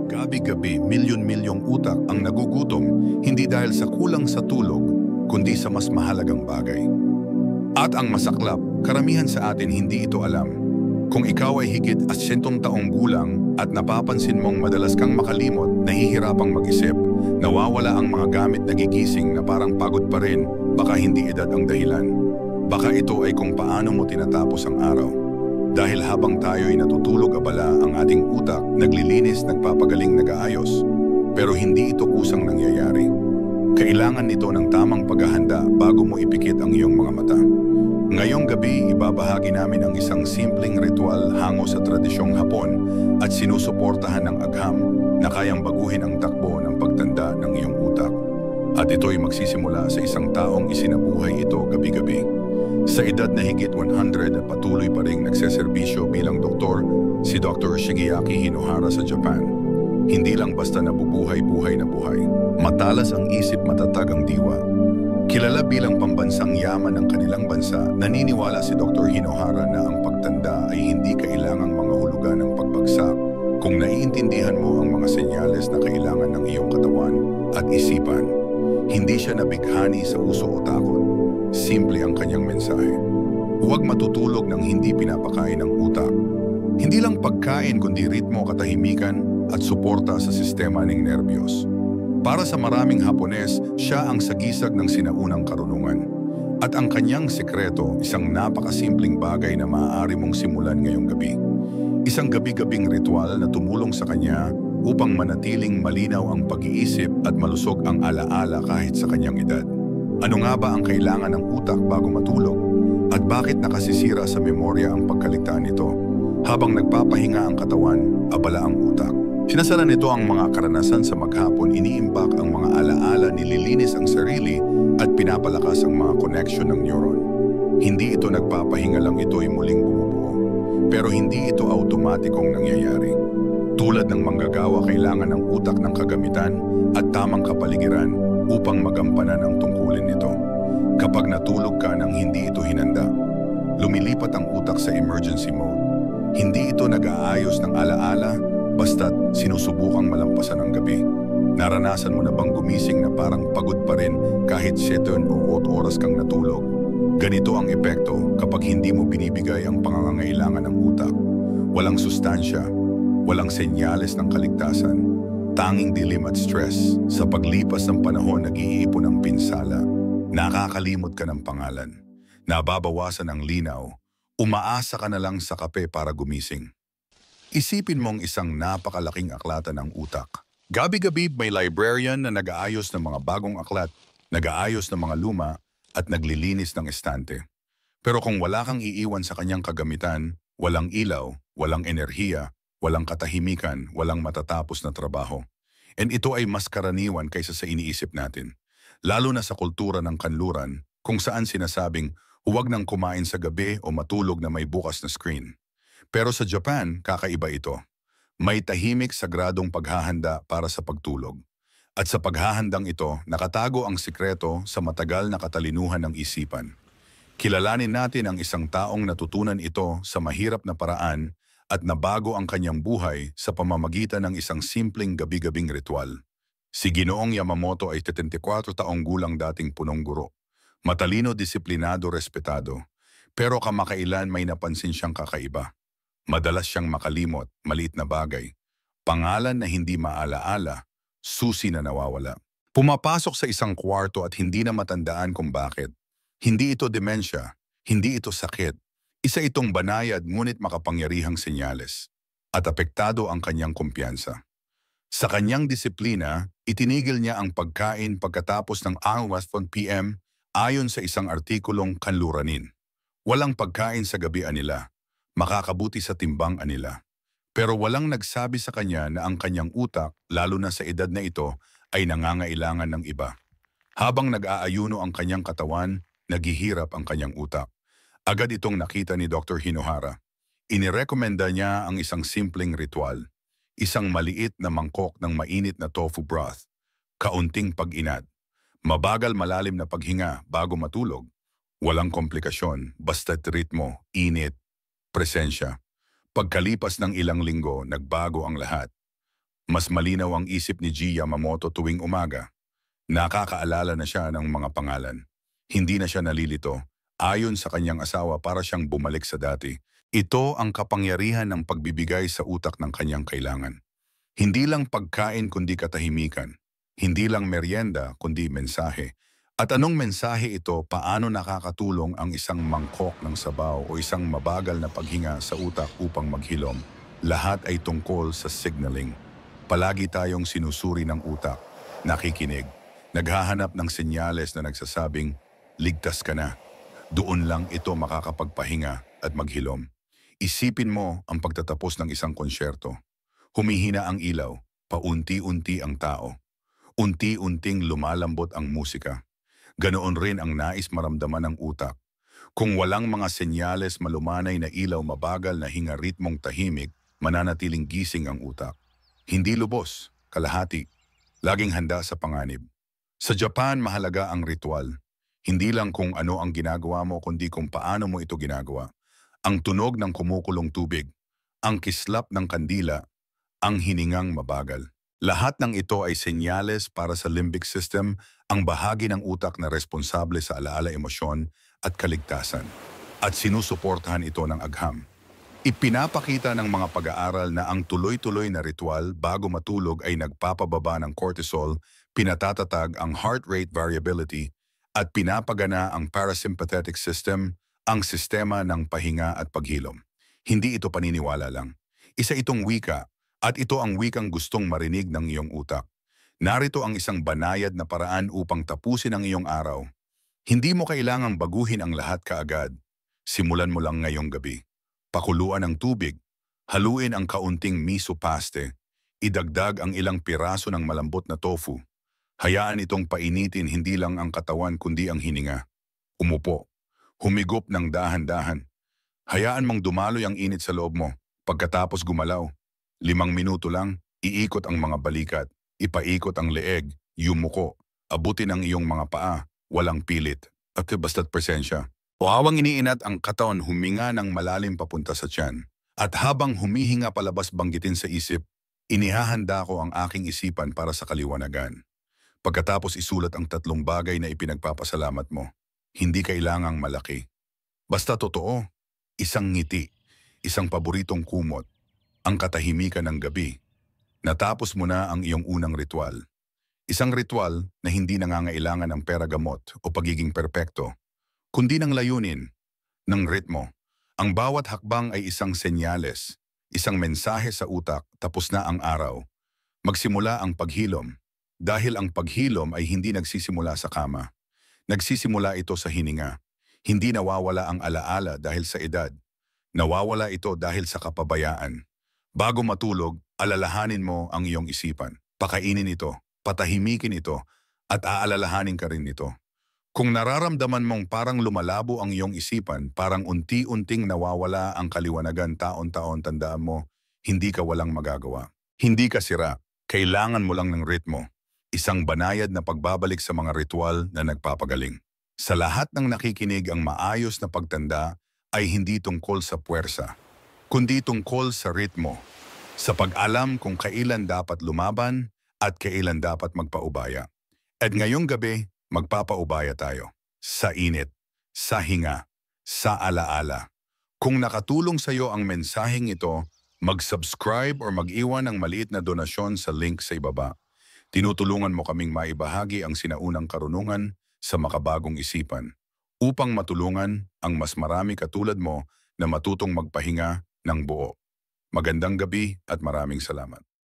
Gabi-gabi, milyon-milyong utak ang nagugutom hindi dahil sa kulang sa tulog, kundi sa mas mahalagang bagay. At ang masaklap, karamihan sa atin hindi ito alam. Kung ikaw ay higit 80 taong gulang at napapansin mong madalas kang makalimot, nahihirapang mag-isip, nawawala ang mga gamit na gigising na parang pagod pa rin, baka hindi edad ang dahilan. Baka ito ay kung paano mo tinatapos ang araw. Dahil habang tayo'y natutulog abala, ang ating utak naglilinis, nagpapagaling, nag-aayos. Pero hindi ito kusang nangyayari. Kailangan nito ng tamang paghahanda bago mo ipikit ang iyong mga mata. Ngayong gabi, ibabahagi namin ang isang simpleng ritual hango sa tradisyong Hapon at sinusuportahan ng agham na kayang baguhin ang takbo ng pagtanda ng iyong utak. At ito'y magsisimula sa isang taong isinabuhay ito gabi-gabi. Sa edad na higit 100 at patuloy pa ring nagseserbisyo bilang doktor, si Dr. Shigeaki Hinohara sa Japan. Hindi lang basta nabubuhay-buhay na buhay. Matalas ang isip, matatag ang diwa. Kilala bilang pambansang yaman ng kanilang bansa, naniniwala si Dr. Hinohara na ang pagtanda ay hindi kailangang mga hulugan ng pagbagsak kung naiintindihan mo ang mga senyales na kailangan ng iyong katawan at isipan. Hindi siya nabighani sa uso o takot. Simple ang kanyang mensahe. Huwag matutulog ng hindi pinapakain ng utak. Hindi lang pagkain kundi ritmo, katahimikan at suporta sa sistema ng nerbiyos. Para sa maraming Hapones, siya ang sagisag ng sinaunang karunungan. At ang kanyang sekreto, isang napakasimpleng bagay na maaari mong simulan ngayong gabi. Isang gabi-gabing ritual na tumulong sa kanya upang manatiling malinaw ang pag-iisip at malusog ang alaala kahit sa kanyang edad. Ano nga ba ang kailangan ng utak bago matulog? At bakit nakasisira sa memorya ang pagkaligtaan nito? Habang nagpapahinga ang katawan, abala ang utak. Sinasala nito ang mga karanasan sa maghapon, iniimbak ang mga alaala, nililinis ang sarili at pinapalakas ang mga connection ng neuron. Hindi ito nagpapahinga lang, ito'y muling bumubuo. Pero hindi ito automatikong nangyayari. Tulad ng manggagawa, kailangan ng utak ng kagamitan at tamang kapaligiran upang magampanan ang tungkulin nito. Kapag natulog ka nang hindi ito hinanda, lumilipat ang utak sa emergency mode. Hindi ito nag-aayos ng alaala, basta't sinusubukang malampasan ang gabi. Naranasan mo na bang gumising na parang pagod pa rin kahit 7 o 8 oras kang natulog? Ganito ang epekto kapag hindi mo binibigay ang pangangailangan ng utak. Walang sustansya, walang senyales ng kaligtasan, tanging dilim at stress. Sa paglipas ng panahon, nag-iipon ang pinsala. Nakakalimot ka ng pangalan. Nababawasan ang linaw. Umaasa ka na lang sa kape para gumising. Isipin mong isang napakalaking aklatan ng utak. Gabi-gabi may librarian na nag-aayos ng mga bagong aklat, nag-aayos ng mga luma, at naglilinis ng estante. Pero kung wala kang iiwan sa kanyang kagamitan, walang ilaw, walang enerhiya, walang katahimikan, walang matatapos na trabaho. And ito ay mas karaniwan kaysa sa iniisip natin. Lalo na sa kultura ng kanluran, kung saan sinasabing huwag nang kumain sa gabi o matulog na may bukas na screen. Pero sa Japan, kakaiba ito. May tahimik, sagradong paghahanda para sa pagtulog. At sa paghahandang ito, nakatago ang sikreto sa matagal na katalinuhan ng isipan. Kilalanin natin ang isang taong natutunan ito sa mahirap na paraan at nabago ang kanyang buhay sa pamamagitan ng isang simpleng gabi-gabing ritual. Si Ginoong Yamamoto ay 74 taong gulang, dating punong guro. Matalino, disiplinado, respetado. Pero kamakailan may napansin siyang kakaiba. Madalas siyang makalimot, maliit na bagay. Pangalan na hindi maalaala, susi na nawawala. Pumapasok sa isang kwarto at hindi na matandaan kung bakit. Hindi ito demensya, hindi ito sakit. Isa itong banayad ngunit makapangyarihang senyales. At apektado ang kanyang kumpiyansa. Sa kanyang disiplina, itinigil niya ang pagkain pagkatapos ng 1 p.m. ayon sa isang artikulong kanluranin. Walang pagkain sa gabi anila, makakabuti sa timbang anila. Pero walang nagsabi sa kanya na ang kanyang utak, lalo na sa edad na ito, ay nangangailangan ng iba. Habang nag-aayuno ang kanyang katawan, naghihirap ang kanyang utak. Agad itong nakita ni Dr. Hinohara. Inirekomenda niya ang isang simpleng ritual. Isang maliit na mangkok ng mainit na tofu broth. Kaunting pag-inat. Mabagal malalim na paghinga bago matulog. Walang komplikasyon, basta't ritmo, init, presensya. Pagkalipas ng ilang linggo, nagbago ang lahat. Mas malinaw ang isip ni G. Yamamoto tuwing umaga. Nakakaalala na siya ng mga pangalan. Hindi na siya nalilito. Ayon sa kanyang asawa, para siyang bumalik sa dati. Ito ang kapangyarihan ng pagbibigay sa utak ng kanyang kailangan. Hindi lang pagkain kundi katahimikan. Hindi lang merienda kundi mensahe. At anong mensahe ito, paano nakakatulong ang isang mangkok ng sabaw o isang mabagal na paghinga sa utak upang maghilom? Lahat ay tungkol sa signaling. Palagi tayong sinusuri ng utak, nakikinig, naghahanap ng senyales na nagsasabing, ligtas ka na. Doon lang ito makakapagpahinga at maghilom. Isipin mo ang pagtatapos ng isang konsyerto. Humihina ang ilaw, paunti-unti ang tao. Unti-unting lumalambot ang musika. Ganoon rin ang nais maramdaman ng utak. Kung walang mga senyales, malumanay na ilaw, mabagal na hinga, ritmong tahimik, mananatiling gising ang utak. Hindi lubos, kalahati, laging handa sa panganib. Sa Japan, mahalaga ang ritual. Hindi lang kung ano ang ginagawa mo, kundi kung paano mo ito ginagawa. Ang tunog ng kumukulong tubig, ang kislap ng kandila, ang hiningang mabagal. Lahat ng ito ay senyales para sa limbic system, ang bahagi ng utak na responsable sa alaala, emosyon at kaligtasan. At sinusuportahan ito ng agham. Ipinapakita ng mga pag-aaral na ang tuloy-tuloy na ritual bago matulog ay nagpapababa ng cortisol, pinatatatag ang heart rate variability, at pinapagana ang parasympathetic system, ang sistema ng pahinga at paghilom. Hindi ito paniniwala lang. Isa itong wika, at ito ang wikang gustong marinig ng iyong utak. Narito ang isang banayad na paraan upang tapusin ang iyong araw. Hindi mo kailangang baguhin ang lahat kaagad. Simulan mo lang ngayong gabi. Pakuluan ang tubig, haluin ang kaunting miso paste, idagdag ang ilang piraso ng malambot na tofu. Hayaan itong painitin hindi lang ang katawan kundi ang hininga. Umupo, humigop ng dahan-dahan. Hayaan mong dumaloy ang init sa loob mo. Pagkatapos gumalaw, 5 minuto lang, iikot ang mga balikat, ipaikot ang leeg, yumuko, abutin ang iyong mga paa, walang pilit, at basta't presensya. O habang iniinat ang katawan, huminga ng malalim papunta sa tiyan. At habang humihinga palabas, banggitin sa isip, inihahanda ko ang aking isipan para sa kaliwanagan. Pagkatapos isulat ang 3 bagay na ipinagpapasalamat mo. Hindi kailangang malaki. Basta totoo, isang ngiti, isang paboritong kumot, ang katahimikan ng gabi. Natapos mo na ang iyong unang ritual. Isang ritual na hindi nangangailangan ng pera, gamot o pagiging perpekto, kundi ng layunin, ng ritmo. Ang bawat hakbang ay isang senyales, isang mensahe sa utak, tapos na ang araw. Magsimula ang paghilom, dahil ang paghilom ay hindi nagsisimula sa kama. Nagsisimula ito sa hininga. Hindi nawawala ang alaala dahil sa edad. Nawawala ito dahil sa kapabayaan. Bago matulog, alalahanin mo ang iyong isipan. Pakainin ito, patahimikin ito, at aalalahanin ka rin nito. Kung nararamdaman mong parang lumalabo ang iyong isipan, parang unti-unting nawawala ang kaliwanagan, taon-taon, tandaan mo, hindi ka walang magagawa. Hindi ka sira, kailangan mo lang ng ritmo. Isang banayad na pagbabalik sa mga ritual na nagpapagaling. Sa lahat ng nakikinig, ang maayos na pagtanda ay hindi tungkol sa puwersa, kundi tungkol sa ritmo, sa pag-alam kung kailan dapat lumaban at kailan dapat magpaubaya. At ngayong gabi, magpapaubaya tayo. Sa init, sa hinga, sa alaala. Kung nakatulong sa iyo ang mensaheng ito, mag-subscribe or mag-iwan ng maliit na donasyon sa link sa ibaba. Tinutulungan mo kaming maibahagi ang sinaunang karunungan sa makabagong isipan, upang matulungan ang mas marami katulad mo na matutong magpahinga ng buo. Magandang gabi at maraming salamat.